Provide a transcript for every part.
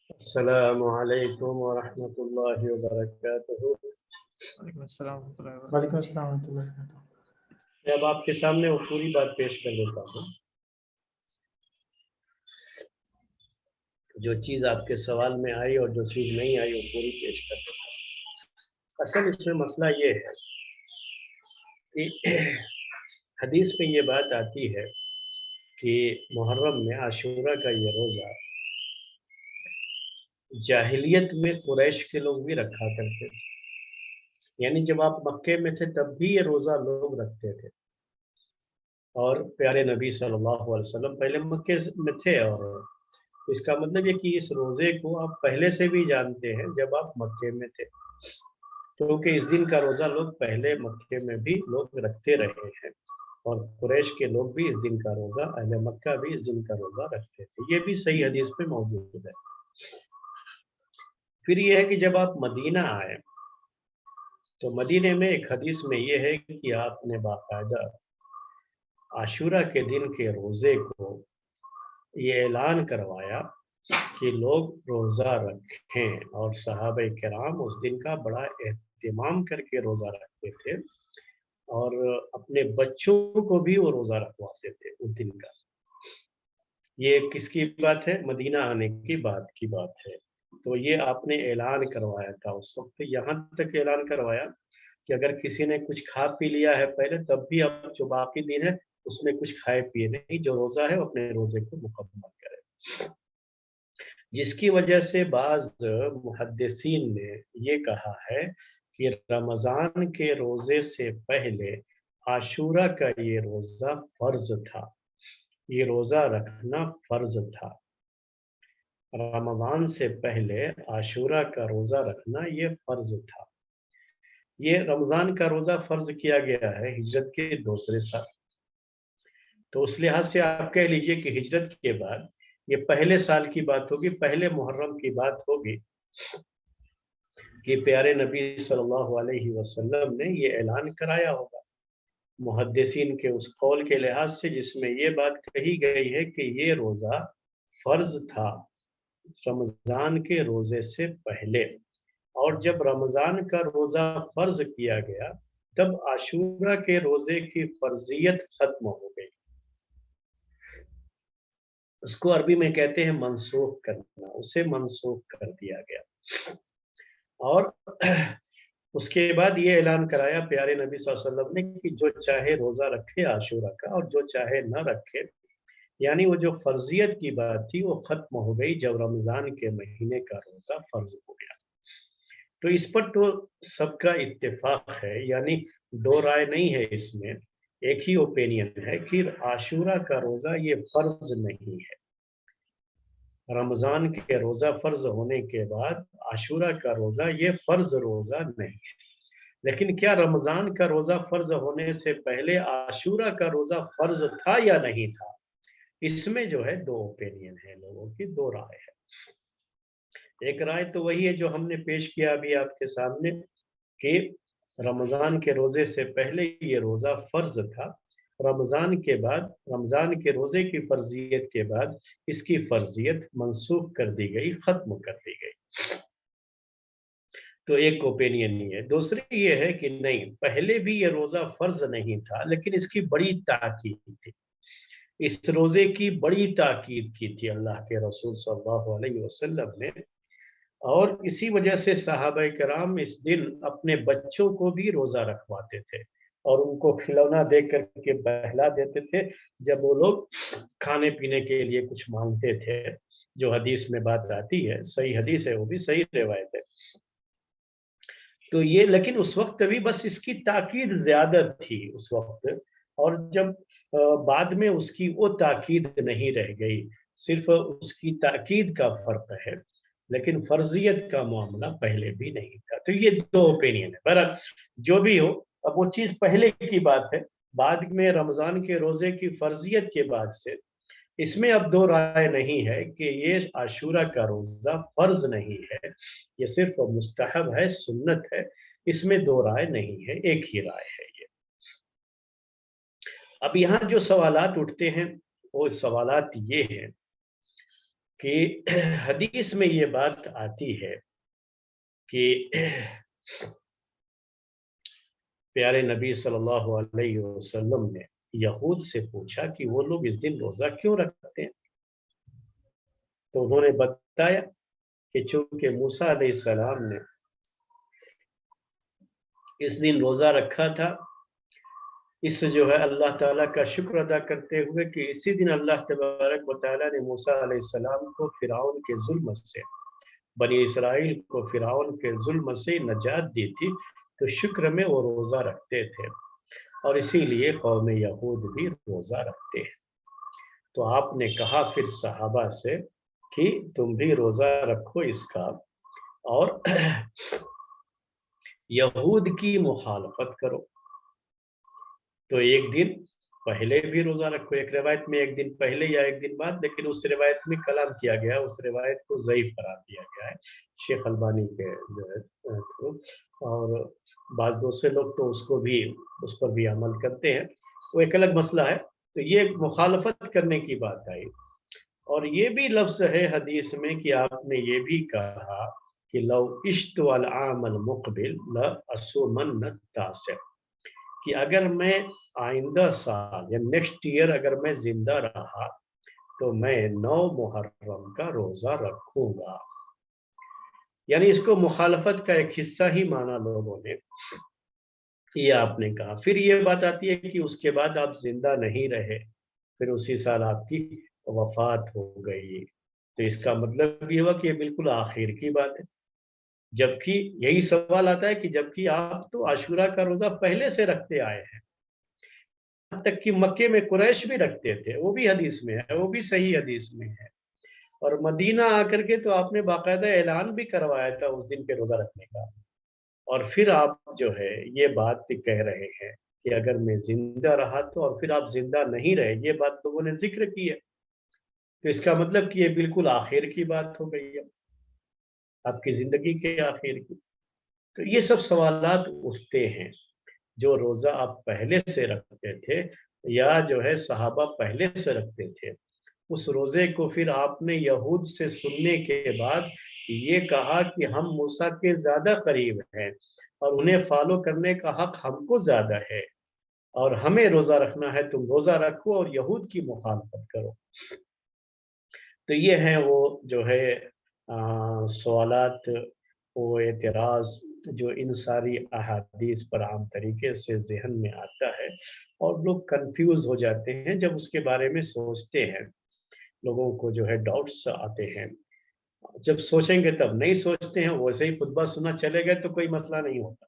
السلام علیکم ورحمۃ اللہ وبرکاتہ۔ وعلیکم السلام ورحمۃ اللہ وبرکاتہ۔ وعلیکم السلام ورحمۃ اللہ وبرکاتہ۔ اب آپ کے سامنے وہ پوری بات پیش کر دیتا ہوں، جو چیز آپ کے سوال میں آئی اور جو چیز نہیں آئی وہ پوری پیش کر دیتا ہوں۔ اصل اس میں مسئلہ یہ ہے کہ حدیث میں یہ بات آتی ہے کہ محرم میں عاشورہ کا یہ روزہ جاہلیت میں قریش کے لوگ بھی رکھا کرتے تھے، یعنی جب آپ مکے میں تھے تب بھی یہ روزہ لوگ رکھتے تھے، اور پیارے نبی صلی اللہ علیہ وسلم پہلے مکے میں تھے، اور اس کا مطلب یہ کہ اس روزے کو آپ پہلے سے بھی جانتے ہیں جب آپ مکے میں تھے، کیونکہ اس دن کا روزہ لوگ پہلے مکے میں بھی لوگ رکھتے رہے ہیں، اور قریش کے لوگ بھی اس دن کا روزہ، اہل مکہ بھی اس دن کا روزہ رکھتے تھے، یہ بھی صحیح حدیث میں موجود ہے۔ پھر یہ ہے کہ جب آپ مدینہ آئے تو مدینے میں ایک حدیث میں یہ ہے کہ آپ نے باقاعدہ عاشورہ کے دن کے روزے کو یہ اعلان کروایا کہ لوگ روزہ رکھیں، اور صحابہ کرام اس دن کا بڑا اہتمام کر کے روزہ رکھتے تھے، اور اپنے بچوں کو بھی وہ روزہ رکھواتے تھے اس دن کا۔ یہ کس کی بات ہے؟ مدینہ آنے کی بات ہے۔ تو یہ آپ نے اعلان کروایا تھا اس وقت، یہاں تک اعلان کروایا کہ اگر کسی نے کچھ کھا پی لیا ہے پہلے، تب بھی اب جو باقی دن ہے اس میں کچھ کھائے پیے نہیں، جو روزہ ہے وہ اپنے روزے کو مکمل کرے، جس کی وجہ سے بعض محدثین نے یہ کہا ہے کہ رمضان کے روزے سے پہلے عاشورہ کا یہ روزہ فرض تھا، یہ روزہ رکھنا فرض تھا۔ رمضان سے پہلے عاشورہ کا روزہ رکھنا یہ فرض تھا۔ یہ رمضان کا روزہ فرض کیا گیا ہے ہجرت کے دوسرے سال، تو اس لحاظ سے آپ کہہ لیجئے کہ ہجرت کے بعد یہ پہلے سال کی بات ہوگی، پہلے محرم کی بات ہوگی کہ پیارے نبی صلی اللہ علیہ وسلم نے یہ اعلان کرایا ہوگا محدثین کے اس قول کے لحاظ سے، جس میں یہ بات کہی گئی ہے کہ یہ روزہ فرض تھا رمضان کے روزے سے پہلے، اور جب رمضان کا روزہ فرض کیا گیا تب عاشورہ کے روزے کی فرضیت ختم ہو گئی، اس کو عربی میں کہتے ہیں منسوخ کرنا، اسے منسوخ کر دیا گیا۔ اور اس کے بعد یہ اعلان کرایا پیارے نبی صلی اللہ علیہ وسلم نے کہ جو چاہے روزہ رکھے عاشورہ کا، اور جو چاہے نہ رکھے، یعنی وہ جو فرضیت کی بات تھی وہ ختم ہو گئی جب رمضان کے مہینے کا روزہ فرض ہو گیا۔ تو اس پر تو سب کا اتفاق ہے، یعنی دو رائے نہیں ہے اس میں، ایک ہی اوپینین ہے کہ عاشورہ کا روزہ یہ فرض نہیں ہے۔ رمضان کے روزہ فرض ہونے کے بعد عاشورہ کا روزہ یہ فرض روزہ نہیں ہے، لیکن کیا رمضان کا روزہ فرض ہونے سے پہلے عاشورہ کا روزہ فرض تھا یا نہیں تھا؟ اس میں جو ہے دو اوپینین ہے، لوگوں کی دو رائے ہے۔ ایک رائے تو وہی ہے جو ہم نے پیش کیا ابھی آپ کے سامنے کہ رمضان کے روزے سے پہلے یہ روزہ فرض تھا، رمضان کے بعد، رمضان کے روزے کی فرضیت کے بعد اس کی فرضیت منسوخ کر دی گئی، ختم کر دی گئی۔ تو ایک اوپینین یہ ہے۔ دوسری یہ ہے کہ نہیں، پہلے بھی یہ روزہ فرض نہیں تھا، لیکن اس کی بڑی تاکید تھی، اس روزے کی بڑی تاکید کی تھی اللہ کے رسول صلی اللہ علیہ وسلم نے، اور اسی وجہ سے صحابہ کرام اس دن اپنے بچوں کو بھی روزہ رکھواتے تھے، اور ان کو کھلونا دے کر کے بہلا دیتے تھے جب وہ لوگ کھانے پینے کے لیے کچھ مانگتے تھے، جو حدیث میں بات آتی ہے، صحیح حدیث ہے، وہ بھی صحیح روایت ہے۔ تو یہ لیکن اس وقت بھی بس اس کی تاکید زیادہ تھی اس وقت، اور جب بعد میں اس کی وہ تاکید نہیں رہ گئی، صرف اس کی تاکید کا فرق ہے، لیکن فرضیت کا معاملہ پہلے بھی نہیں تھا۔ تو یہ دو اوپینین ہے۔ بہرحال جو بھی ہو، اب وہ چیز پہلے کی بات ہے، بعد میں رمضان کے روزے کی فرضیت کے بعد سے اس میں اب دو رائے نہیں ہے کہ یہ عاشورہ کا روزہ فرض نہیں ہے، یہ صرف مستحب ہے، سنت ہے، اس میں دو رائے نہیں ہے، ایک ہی رائے ہے یہ۔ اب یہاں جو سوالات اٹھتے ہیں وہ سوالات یہ ہیں کہ حدیث میں یہ بات آتی ہے کہ پیارے نبی صلی اللہ علیہ وسلم نے یہود سے پوچھا کہ وہ لوگ اس دن روزہ کیوں رکھتے ہیں، تو انہوں نے بتایا کہ چونکہ موسیٰ علیہ السلام نے اس دن روزہ رکھا تھا، اس سے جو ہے اللہ تعالیٰ کا شکر ادا کرتے ہوئے کہ اسی دن اللہ تبارک و تعالیٰ نے موسیٰ علیہ السلام کو فرعون کے ظلم سے، بنی اسرائیل کو فرعون کے ظلم سے نجات دی تھی، تو شکر میں وہ روزہ رکھتے تھے، اور اسی لیے قوم یہود بھی روزہ رکھتے ہیں۔ تو آپ نے کہا پھر صحابہ سے کہ تم بھی روزہ رکھو اس کا، اور یہود کی مخالفت کرو، تو ایک دن پہلے بھی روزہ رکھو۔ ایک روایت میں ایک دن پہلے یا ایک دن بعد، لیکن اس روایت میں کلام کیا گیا، اس روایت کو ضعیف قرار دیا گیا ہے شیخ البانی کے جو ہے تھرو، اور بعض دوسرے لوگ تو اس پر بھی عمل کرتے ہیں، وہ ایک الگ مسئلہ ہے۔ تو یہ مخالفت کرنے کی بات آئی، اور یہ بھی لفظ ہے حدیث میں کہ آپ نے یہ بھی کہا کہ لو عشت العام المقبل لأصومن التاسع، کہ اگر میں آئندہ سال یا نیکسٹ ایئر اگر میں زندہ رہا تو میں 9 محرم کا روزہ رکھوں گا۔ یعنی اس کو مخالفت کا ایک حصہ ہی مانا لوگوں نے، یہ آپ نے کہا۔ پھر یہ بات آتی ہے کہ اس کے بعد آپ زندہ نہیں رہے، پھر اسی سال آپ کی وفات ہو گئی، تو اس کا مطلب یہ ہوا کہ یہ بالکل آخر کی بات ہے۔ جبکہ یہی سوال آتا ہے کہ جبکہ آپ تو عاشورہ کا روزہ پہلے سے رکھتے آئے ہیں، یہاں تک کہ مکے میں قریش بھی رکھتے تھے، وہ بھی حدیث میں ہے، وہ بھی صحیح حدیث میں ہے، اور مدینہ آ کر کے تو آپ نے باقاعدہ اعلان بھی کروایا تھا اس دن کے روزہ رکھنے کا، اور پھر آپ جو ہے یہ بات کہہ رہے ہیں کہ اگر میں زندہ رہا تو، اور پھر آپ زندہ نہیں رہے، یہ بات لوگوں نے ذکر کی ہے، تو اس کا مطلب کہ یہ بالکل آخر کی بات ہو گئی ہے، آپ کی زندگی کے آخر کی۔ تو یہ سب سوالات اٹھتے ہیں، جو روزہ آپ پہلے سے رکھتے تھے یا جو ہے صحابہ پہلے سے رکھتے تھے، اس روزے کو پھر آپ نے یہود سے سننے کے بعد یہ کہا کہ ہم موسیٰ کے زیادہ قریب ہیں اور انہیں فالو کرنے کا حق ہم کو زیادہ ہے، اور ہمیں روزہ رکھنا ہے، تم روزہ رکھو اور یہود کی مخالفت کرو۔ تو یہ ہیں وہ جو ہے سوالات، وہ اعتراض جو ان ساری احادیث پر عام طریقے سے ذہن میں آتا ہے، اور لوگ کنفیوز ہو جاتے ہیں جب اس کے بارے میں سوچتے ہیں، لوگوں کو جو ہے ڈاؤٹس آتے ہیں، جب سوچیں گے تب نہیں سوچتے ہیں، ویسے ہی خطبہ سنا چلے گئے تو کوئی مسئلہ نہیں ہوتا،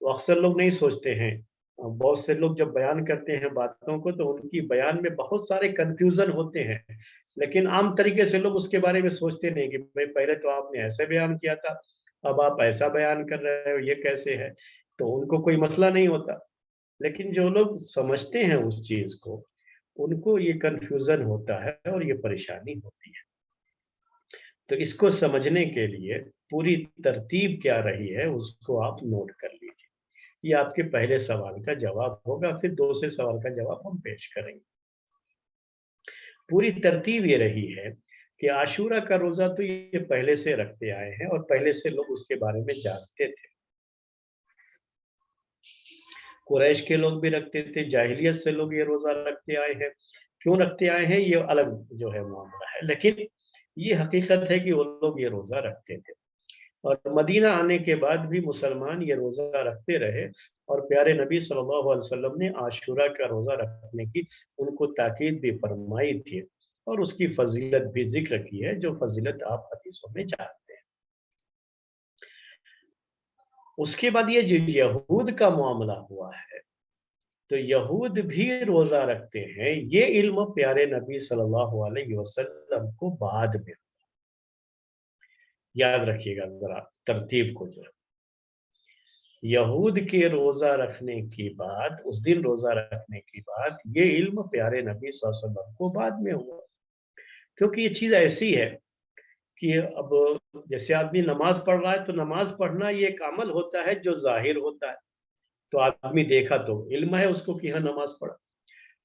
تو اکثر لوگ نہیں سوچتے ہیں۔ بہت سے لوگ جب بیان کرتے ہیں باتوں کو تو ان کی بیان میں بہت سارے کنفیوژن ہوتے ہیں، لیکن عام طریقے سے لوگ اس کے بارے میں سوچتے نہیں کہ بھئی پہلے تو آپ نے ایسے بیان کیا تھا، اب آپ ایسا بیان کر رہے ہو، یہ کیسے ہے، تو ان کو کوئی مسئلہ نہیں ہوتا۔ لیکن جو لوگ سمجھتے ہیں اس چیز کو، ان کو یہ کنفیوژن ہوتا ہے اور یہ پریشانی ہوتی ہے۔ تو اس کو سمجھنے کے لیے پوری ترتیب کیا رہی ہے اس کو آپ نوٹ کر لیجیے۔ یہ آپ کے پہلے سوال کا جواب ہوگا، پھر دوسرے سوال کا جواب ہم پیش کریں گے۔ پوری ترتیب یہ رہی ہے کہ عاشورہ کا روزہ تو یہ پہلے سے رکھتے آئے ہیں، اور پہلے سے لوگ اس کے بارے میں جانتے تھے، قریش کے لوگ بھی رکھتے تھے، جاہلیت سے لوگ یہ روزہ رکھتے آئے ہیں، کیوں رکھتے آئے ہیں یہ الگ جو ہے معاملہ ہے، لیکن یہ حقیقت ہے کہ وہ لوگ یہ روزہ رکھتے تھے، اور مدینہ آنے کے بعد بھی مسلمان یہ روزہ رکھتے رہے، اور پیارے نبی صلی اللہ علیہ وسلم نے عاشورہ کا روزہ رکھنے کی ان کو تاکید بھی فرمائی تھی، اور اس کی فضیلت بھی ذکر کی ہے، جو فضیلت آپ حدیثوں میں جانتے ہیں۔ اس کے بعد یہ جو یہود کا معاملہ ہوا ہے، تو یہود بھی روزہ رکھتے ہیں، یہ علم پیارے نبی صلی اللہ علیہ وسلم کو بعد میں، یاد رکھیے گا ذرا ترتیب کو، جو یہود کے روزہ رکھنے کی بعد، اس دن روزہ رکھنے کی بعد، یہ علم پیارے نبی صلی اللہ علیہ وسلم کو بعد میں ہوا، کیونکہ یہ چیز ایسی ہے کہ اب جیسے آدمی نماز پڑھ رہا ہے تو نماز پڑھنا یہ ایک عمل ہوتا ہے جو ظاہر ہوتا ہے، تو آدمی دیکھا تو علم ہے اس کو کہ ہاں نماز پڑھا،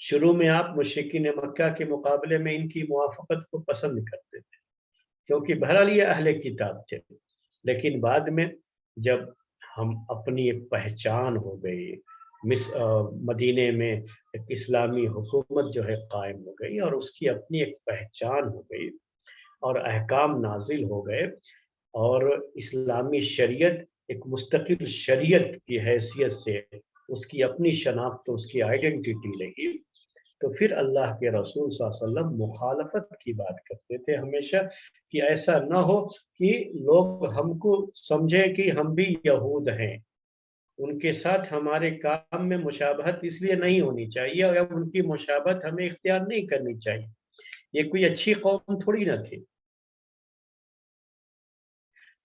شروع میں آپ مشرکین مکہ کے مقابلے میں ان کی موافقت کو پسند کرتے تھے کیونکہ بہرحال یہ اہل کتاب تھے، لیکن بعد میں جب ہم اپنی ایک پہچان ہو گئی، مدینے میں ایک اسلامی حکومت جو ہے قائم ہو گئی اور اس کی اپنی ایک پہچان ہو گئی اور احکام نازل ہو گئے اور اسلامی شریعت ایک مستقل شریعت کی حیثیت سے اس کی اپنی شناخت، اس کی آئیڈینٹی لگی، تو پھر اللہ کے رسول صلی اللہ علیہ وسلم مخالفت کی بات کرتے تھے ہمیشہ کہ ایسا نہ ہو کہ لوگ ہم کو سمجھیں کہ ہم بھی یہود ہیں، ان کے ساتھ ہمارے کام میں مشابہت اس لیے نہیں ہونی چاہیے اور ان کی مشابہت ہمیں اختیار نہیں کرنی چاہیے، یہ کوئی اچھی قوم تھوڑی نہ تھی۔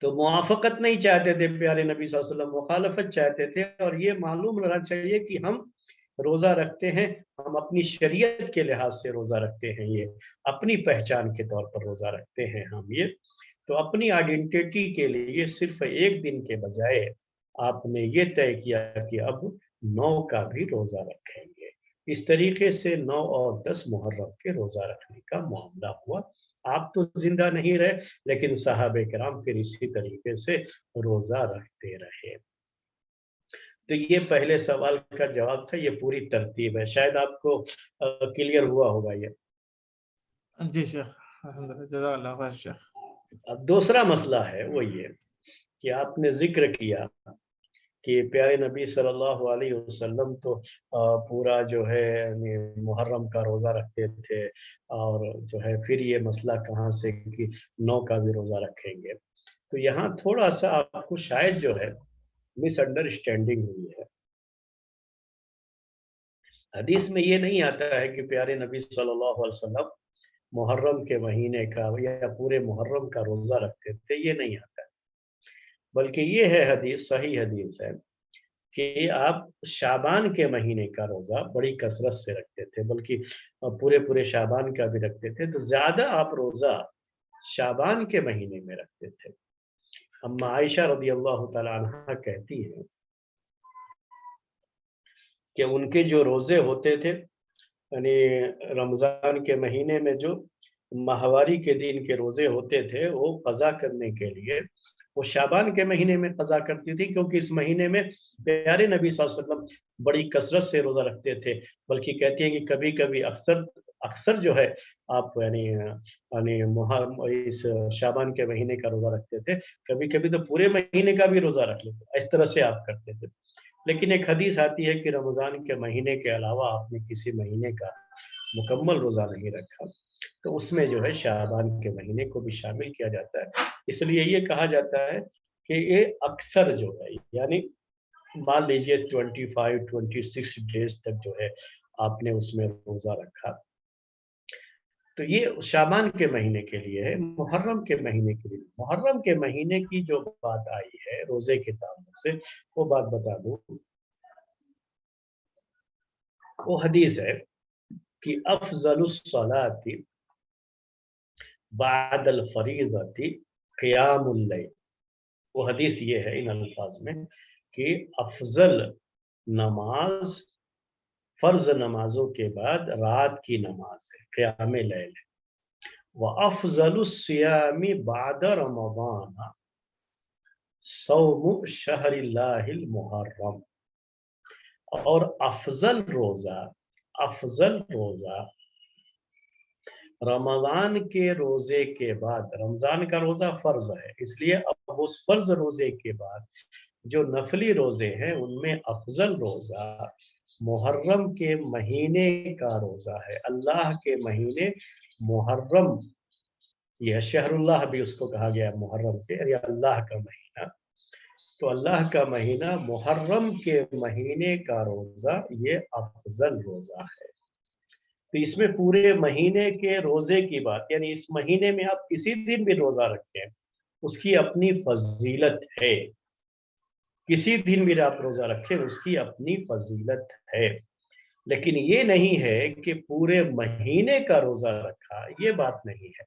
تو موافقت نہیں چاہتے تھے پیارے نبی صلی اللہ علیہ وسلم، مخالفت چاہتے تھے، اور یہ معلوم رہنا چاہیے کہ ہم روزہ رکھتے ہیں، ہم اپنی شریعت کے لحاظ سے روزہ رکھتے ہیں، یہ اپنی پہچان کے طور پر روزہ رکھتے ہیں ہم یہ، تو اپنی آئیڈینٹی کے لیے صرف ایک دن کے بجائے آپ نے یہ طے کیا کہ اب 9 کا بھی روزہ رکھیں گے۔ اس طریقے سے 9 اور 10 محرم کے روزہ رکھنے کا معاملہ ہوا۔ آپ تو زندہ نہیں رہے لیکن صحابہ کرام پھر اسی طریقے سے روزہ رکھتے رہے۔ تو یہ پہلے سوال کا جواب تھا، یہ پوری ترتیب ہے، شاید آپ کو کلیئر ہوا ہوگا یہ۔ جی شیخ، الحمدللہ، جزاک اللہ خیر شیخ۔ اب دوسرا مسئلہ ہے وہ یہ کہ آپ نے ذکر کیا کہ پیارے نبی صلی اللہ علیہ وسلم تو پورا جو ہے یعنی محرم کا روزہ رکھتے تھے، اور جو ہے پھر یہ مسئلہ کہاں سے کہ 9 کا بھی روزہ رکھیں گے، تو یہاں تھوڑا سا آپ کو شاید جو ہے مس انڈرسٹینڈنگ ہوئی ہے۔ حدیث میں یہ نہیں آتا ہے کہ پیارے نبی صلی اللہ علیہ وسلم محرم کے مہینے کا یا پورے محرم کا روزہ رکھتے تھے، یہ نہیں آتا ہے، بلکہ یہ ہے حدیث، صحیح حدیث ہے کہ آپ شعبان کے مہینے کا روزہ بڑی کثرت سے رکھتے تھے، بلکہ پورے شعبان کا بھی رکھتے تھے، تو زیادہ آپ روزہ شعبان کے مہینے میں رکھتے تھے۔ اما عائشہ رضی اللہ تعالی عنہ کہتی ہیں کہ ان کے جو روزے ہوتے تھے یعنی رمضان کے مہینے میں جو ماہواری کے دن کے روزے ہوتے تھے وہ قضا کرنے کے لیے وہ شعبان کے مہینے میں قضا کرتی تھی، کیونکہ اس مہینے میں پیارے نبی صلی اللہ علیہ وسلم بڑی کثرت سے روزہ رکھتے تھے، بلکہ کہتی ہیں کہ کبھی کبھی اکثر جو ہے آپ یعنی اس شعبان کے مہینے کا روزہ رکھتے تھے، کبھی کبھی تو پورے مہینے کا بھی روزہ رکھ لیتے، اس طرح سے آپ کرتے تھے۔ لیکن ایک حدیث آتی ہے کہ رمضان کے مہینے کے علاوہ آپ نے کسی مہینے کا مکمل روزہ نہیں رکھا، تو اس میں جو ہے شعبان کے مہینے کو بھی شامل کیا جاتا ہے، اس لیے یہ کہا جاتا ہے کہ یہ اکثر جو ہے یعنی مان لیجیے 25-26 ڈیز تک جو ہے آپ نے اس میں روزہ رکھا، تو یہ شعبان کے مہینے کے لیے ہے۔ محرم کے مہینے کے لیے، محرم کے مہینے کی جو بات آئی ہے روزے کے تعلق سے وہ بات بتا دوں، وہ حدیث ہے کہ افضل الصلاۃ بعد الفریضۃ قیام اللیل، وہ حدیث یہ ہے ان الفاظ میں کہ افضل نماز فرض نمازوں کے بعد رات کی نماز ہے، قیام لیل ہے۔ وَأَفْضَلُ الصِّيَامِ بَعْدَ رَمَضَانَ صَوْمُ شَهْرِ اللَّهِ الْمُحَرَّمِ، اور افضل روزہ رمضان کے روزے کے بعد، رمضان کا روزہ فرض ہے، اس لیے اب اس فرض روزے کے بعد جو نفلی روزے ہیں ان میں افضل روزہ محرم کے مہینے کا روزہ ہے۔ اللہ کے مہینے محرم، یہ شہر اللہ بھی اس کو کہا گیا محرم کے، یا اللہ کا مہینہ، تو اللہ کا مہینہ محرم کے مہینے کا روزہ یہ افضل روزہ ہے۔ تو اس میں پورے مہینے کے روزے کی بات، یعنی اس مہینے میں آپ کسی دن بھی روزہ رکھیں اس کی اپنی فضیلت ہے، کسی دن بھی آپ روزہ رکھیں اس کی اپنی فضیلت ہے، لیکن یہ نہیں ہے کہ پورے مہینے کا روزہ رکھا، یہ بات نہیں ہے،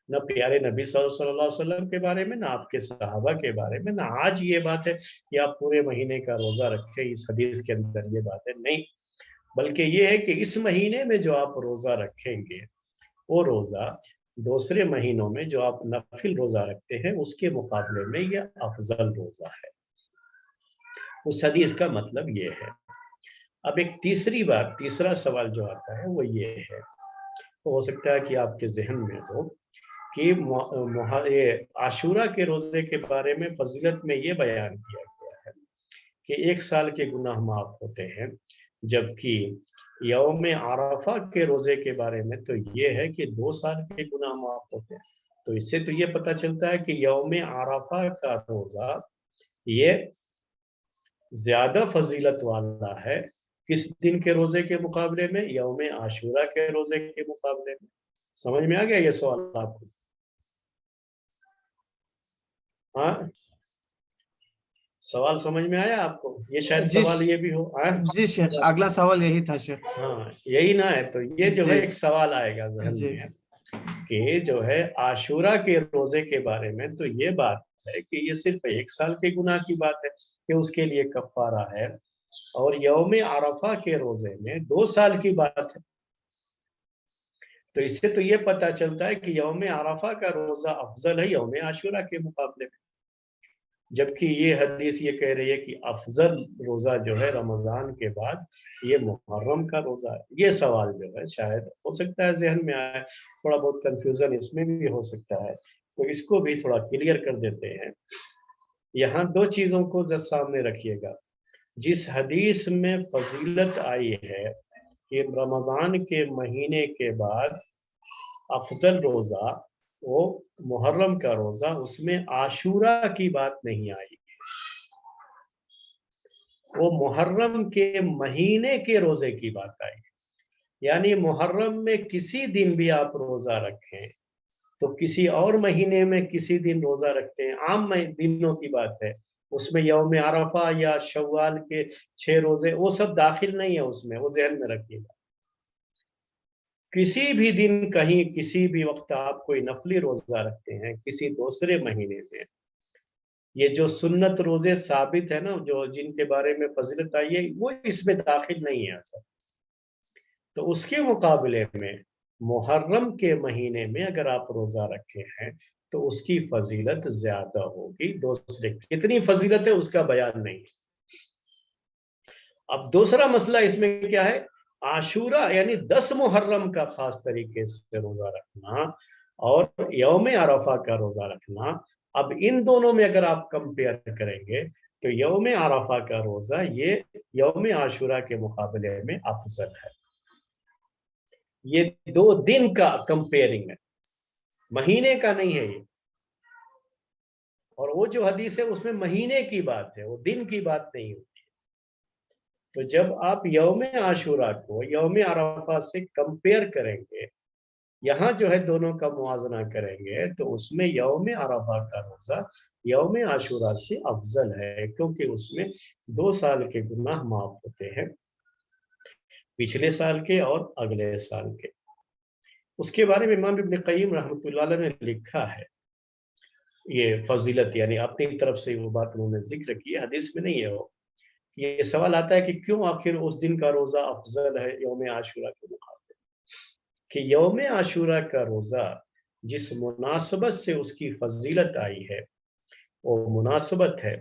نہ پیارے نبی صلی اللہ علیہ وسلم کے بارے میں، نہ آپ کے صحابہ کے بارے میں، نہ آج یہ بات ہے کہ آپ پورے مہینے کا روزہ رکھیں، اس حدیث کے اندر یہ بات ہے نہیں۔ بلکہ یہ ہے کہ اس مہینے میں جو آپ روزہ رکھیں گے وہ روزہ دوسرے مہینوں میں جو آپ نفل روزہ رکھتے ہیں اس کے مقابلے میں یہ افضل روزہ ہے۔ اس حدیث کا مطلب یہ ہے۔ اب ایک تیسرا سوال جو آتا ہے وہ یہ ہے، ہو سکتا ہے کہ آپ کے ذہن میں ہو کہ عاشورہ کے روزے کے بارے میں فضیلت میں یہ بیان کیا گیا ہے کہ 1 سال کے گناہ معاف ہوتے ہیں، جبکہ یوم عرفہ کے روزے کے بارے میں تو یہ ہے کہ 2 سال کے گناہ معاف ہوتے ہیں۔ تو اس سے تو یہ پتہ چلتا ہے کہ یوم عرفہ کا روزہ یہ زیادہ فضیلت والا ہے کس دن کے روزے کے مقابلے میں؟ یوم عاشورہ کے روزے کے مقابلے میں۔ سمجھ میں آ گیا یہ سوال آپ کو؟ ہاں، سوال سمجھ میں آیا آپ کو؟ یہ شاید سوال یہ بھی ہو۔ جی شیخ، اگلا سوال یہی تھا شیخ۔ ہاں یہی نہ ہے تو یہ جو ہے ایک سوال آئے گا ذہن میں کہ جو ہے عاشورہ کے روزے کے بارے میں تو یہ بات ہے کہ یہ صرف 1 سال کے گناہ کی بات ہے کہ اس کے لیے کفارہ ہے، اور یوم عرفہ کے روزے میں 2 سال کی بات ہے۔ تو اس سے تو یہ پتہ چلتا ہے کہ یوم عرفہ کا روزہ افضل ہے یوم عاشورہ کے مقابلے میں، جبکہ یہ حدیث یہ کہہ رہی ہے کہ افضل روزہ جو ہے رمضان کے بعد یہ محرم کا روزہ ہے۔ یہ سوال جو ہے شاید ہو سکتا ہے ذہن میں آئے، تھوڑا بہت کنفیوژن اس میں بھی ہو سکتا ہے، تو اس کو بھی تھوڑا کلیئر کر دیتے ہیں۔ یہاں 2 چیزوں کو سامنے رکھیے گا۔ جس حدیث میں فضیلت آئی ہے کہ رمضان کے مہینے کے بعد افضل روزہ وہ محرم کا روزہ، اس میں عاشورہ کی بات نہیں آئی، وہ محرم کے مہینے کے روزے کی بات آئی۔ یعنی محرم میں کسی دن بھی آپ روزہ رکھیں تو کسی اور مہینے میں کسی دن روزہ رکھتے ہیں، عام دنوں کی بات ہے، اس میں یوم عرفہ یا شوال کے 6 روزے وہ سب داخل نہیں ہے اس میں، وہ ذہن میں رکھیے گا۔ کسی بھی دن کہیں کسی بھی وقت آپ کوئی نفلی روزہ رکھتے ہیں کسی دوسرے مہینے میں، یہ جو سنت روزے ثابت ہے نا، جو جن کے بارے میں فضیلت آئی ہے، وہ اس میں داخل نہیں ہے اصل۔ تو اس کے مقابلے میں محرم کے مہینے میں اگر آپ روزہ رکھے ہیں تو اس کی فضیلت زیادہ ہوگی، دوسرے کتنی فضیلت ہے اس کا بیان نہیں۔ اب دوسرا مسئلہ اس میں کیا ہے؟ عاشورہ یعنی 10 محرم کا خاص طریقے سے روزہ رکھنا اور یوم عرفہ کا روزہ رکھنا، اب ان دونوں میں اگر آپ کمپیئر کریں گے تو یوم عرفہ کا روزہ یہ یوم عاشورہ کے مقابلے میں افضل ہے۔ یہ 2 دن کا کمپیئرنگ ہے، مہینے کا نہیں ہے یہ۔ اور وہ جو حدیث ہے اس میں مہینے کی بات ہے، وہ دن کی بات نہیں ہوتی۔ تو جب آپ یوم عاشورہ کو یوم عرفہ سے کمپیئر کریں گے، یہاں جو ہے دونوں کا موازنہ کریں گے، تو اس میں یوم عرفہ کا روزہ یوم عاشورہ سے افضل ہے، کیونکہ اس میں 2 سال کے گناہ معاف ہوتے ہیں، پچھلے سال کے اور اگلے سال کے۔ اس کے بارے میں امام ابن قیم رحمۃ اللہ علیہ نے لکھا ہے، یہ فضیلت یعنی اپنی طرف سے وہ بات انہوں نے ذکر کی، حدیث میں نہیں ہے وہ۔ یہ سوال آتا ہے کہ کیوں آخر اس دن کا روزہ افضل ہے یوم عاشورہ کے مقابلے، کہ یوم عاشورہ کا روزہ جس مناسبت سے اس کی فضیلت آئی ہے وہ مناسبت ہے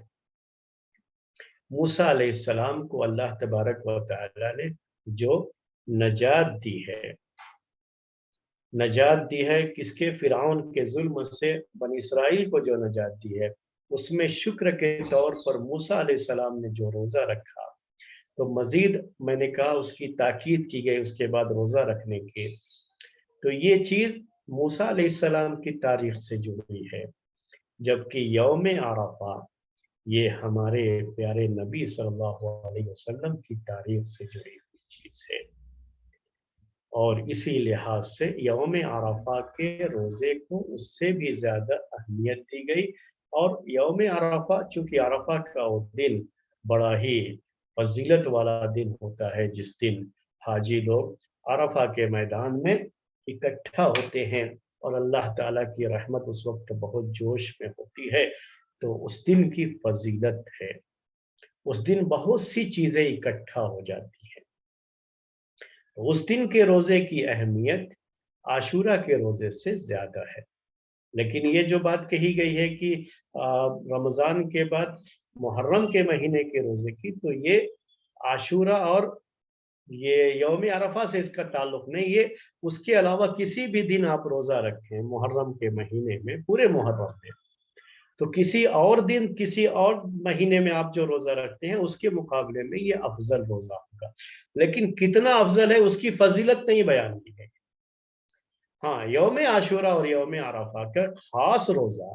موسیٰ علیہ السلام کو اللہ تبارک و تعالی نے جو نجات دی ہے، نجات دی ہے کس کے؟ فرعون کے ظلم سے بنی اسرائیل کو جو نجات دی ہے، اس میں شکر کے طور پر موسیٰ علیہ السلام نے جو روزہ رکھا، تو مزید میں نے کہا اس کی تاکید کی گئی اس کے بعد روزہ رکھنے کی، تو یہ چیز موسیٰ علیہ السلام کی تاریخ سے جڑی ہے، جبکہ یوم عرفہ یہ ہمارے پیارے نبی صلی اللہ علیہ وسلم کی تاریخ سے جڑی ہوئی چیز ہے، اور اسی لحاظ سے یوم عرفہ کے روزے کو اس سے بھی زیادہ اہمیت دی گئی۔ اور یوم عرفہ چونکہ عرفہ کا وہ دن بڑا ہی فضیلت والا دن ہوتا ہے، جس دن حاجی لوگ عرفہ کے میدان میں اکٹھا ہوتے ہیں اور اللہ تعالیٰ کی رحمت اس وقت بہت جوش میں ہوتی ہے، تو اس دن کی فضیلت ہے، اس دن بہت سی چیزیں اکٹھا ہو جاتی ہیں۔ تو اس دن کے روزے کی اہمیت عاشورہ کے روزے سے زیادہ ہے. لیکن یہ جو بات کہی گئی ہے کہ رمضان کے بعد محرم کے مہینے کے روزے کی، تو یہ عاشورہ اور یہ یوم عرفہ سے اس کا تعلق نہیں. یہ اس کے علاوہ کسی بھی دن آپ روزہ رکھیں محرم کے مہینے میں، پورے محرم میں، تو کسی اور دن کسی اور مہینے میں آپ جو روزہ رکھتے ہیں اس کے مقابلے میں یہ افضل روزہ ہوگا. لیکن کتنا افضل ہے اس کی فضیلت نہیں بیان کی گئی. ہاں، یوم عاشورہ اور یوم عرفہ کا خاص روزہ،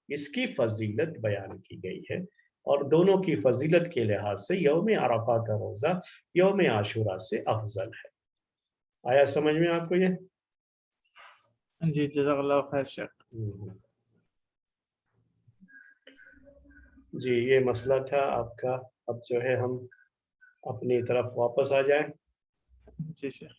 اس کی فضیلت بیان کی گئی ہے، اور دونوں کی فضیلت کے لحاظ سے یوم عرفہ کا روزہ یوم عاشورہ سے افضل ہے. آیا سمجھ میں آپ کو یہ؟ جی جزاک اللہ خیر شیخ. جی یہ مسئلہ تھا آپ کا. اب جو ہے ہم اپنی طرف واپس آ جائیں. جی شیخ.